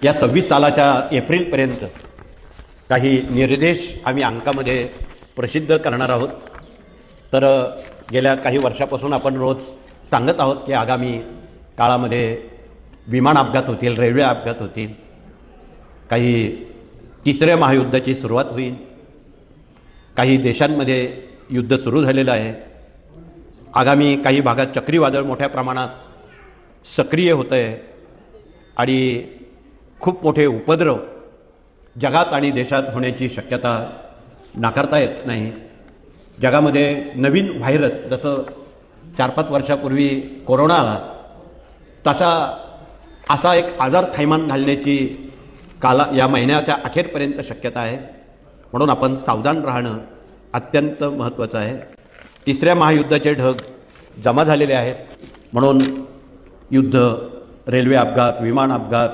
या 26 सालाच्या एप्रिलपर्यंत काही निर्देश आम्ही अंकामध्ये प्रसिद्ध करणार आहोत। तर गेल्या काही वर्षापासून आपण रोज सांगत आहोत की आगामी काळामध्ये विमान अपघात होतील, रेल्वे अपघात होतील, काही तिसऱ्या महायुद्धाची सुरुवात होईल, काही देशांमध्ये युद्ध सुरू झालेलं आहे, आगामी काही भागात चक्रीवादळ मोठ्या प्रमाणात सक्रिय होतं आहे आणि खूप मोठे उपद्रव जगात आणि देशात होण्याची शक्यता नाकारता येत नाही। जगामध्ये नवीन व्हायरस जसं 4-5 वर्षापूर्वी कोरोना आला तसा असा एक आजार थैमान घालण्याची या महिन्याच्या अखेरपर्यंत शक्यता आहे। म्हणून आपण सावधान राहणं अत्यंत महत्त्वाचं आहे। तिसऱ्या महायुद्धाचे ढग जमा झालेले आहेत, म्हणून युद्ध, रेल्वे अपघात, विमान अपघात,